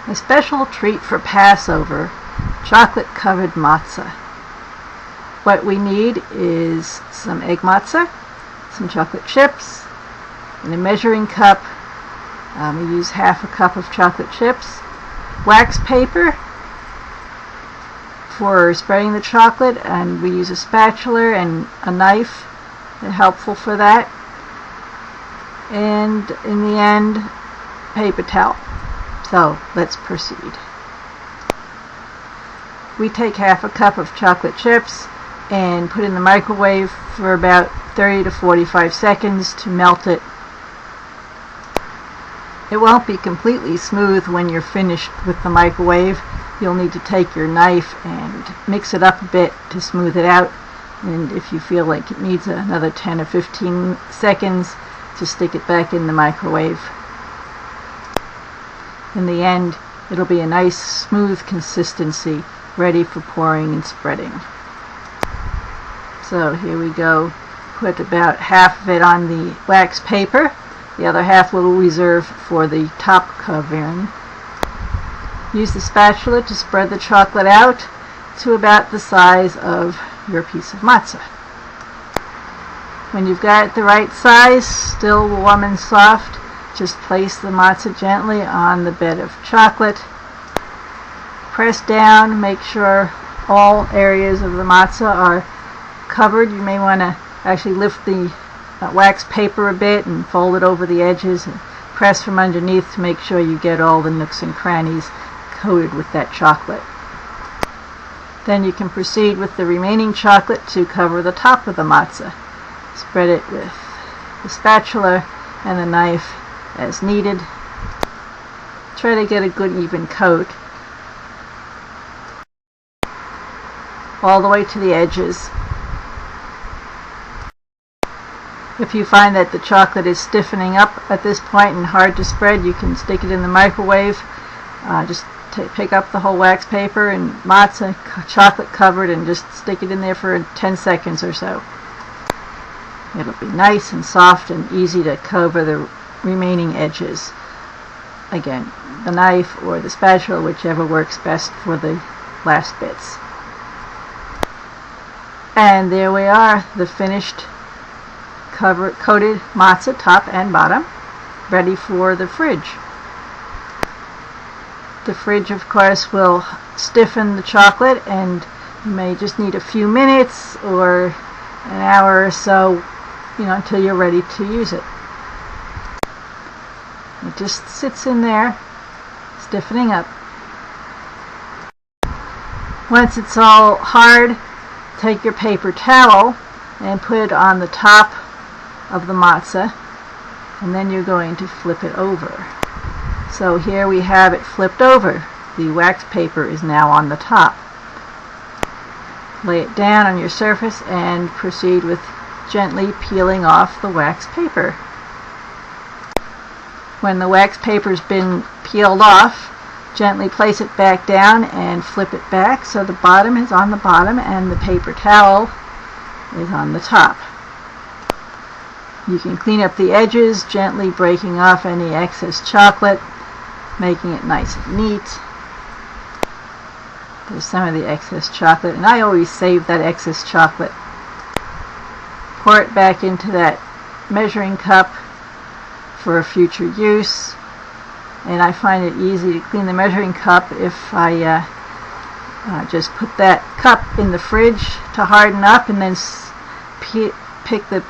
A special treat for Passover, chocolate-covered matzah. What we need is some egg matzah, some chocolate chips, and a measuring cup. We use half a cup of chocolate chips, wax paper for spreading the chocolate, and we use a spatula and a knife. They're helpful for that. And in the end, paper towel. So let's proceed. We take half a cup of chocolate chips and put in the microwave for about 30 to 45 seconds to melt it. It won't be completely smooth when you're finished with the microwave. You'll need to take your knife and mix it up a bit to smooth it out. And if you feel like it needs another 10 or 15 seconds, just stick it back in the microwave. In the end, it'll be a nice smooth consistency, ready for pouring and spreading. So here we go. Put about half of it on the wax paper. The other half we'll reserve for the top covering. Use the spatula to spread the chocolate out to about the size of your piece of matzah. When you've got it the right size, still warm and soft, just place the matzah gently on the bed of chocolate. Press down, make sure all areas of the matzah are covered. You may want to actually lift the wax paper a bit and fold it over the edges and press from underneath to make sure you get all the nooks and crannies coated with that chocolate. Then you can proceed with the remaining chocolate to cover the top of the matzah. Spread it with the spatula and the knife as needed. Try to get a good even coat all the way to the edges. If you find that the chocolate is stiffening up at this point and hard to spread, you can stick it in the microwave. Just pick up the whole wax paper and matzah, chocolate covered, and just stick it in there for 10 seconds or so. It'll be nice and soft and easy to cover the remaining edges. Again, the knife or the spatula, whichever works best for the last bits. And there we are, the finished coated matzah, top and bottom, ready for the fridge. The fridge, of course, will stiffen the chocolate, and you may just need a few minutes or an hour or so, until you're ready to use it. It just sits in there, stiffening up. Once it's all hard, take your paper towel and put it on the top of the matzah, and then you're going to flip it over. So here we have it flipped over. The wax paper is now on the top. Lay it down on your surface and proceed with gently peeling off the wax paper. When the wax paper's been peeled off, gently place it back down and flip it back so the bottom is on the bottom and the paper towel is on the top. You can clean up the edges, gently breaking off any excess chocolate, making it nice and neat. There's some of the excess chocolate, and I always save that excess chocolate. Pour it back into that measuring cup for future use. And I find it easy to clean the measuring cup if I just put that cup in the fridge to harden up, and then pick the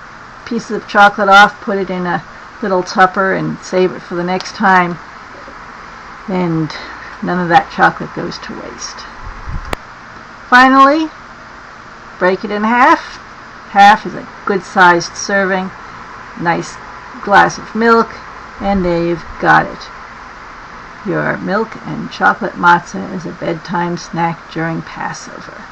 pieces of chocolate off, put it in a little tupper, and save it for the next time. And none of that chocolate goes to waste. Finally, break it in half. Half is a good-sized serving. Nice glass of milk, and there you've got it. Your milk and chocolate matzah as a bedtime snack during Passover.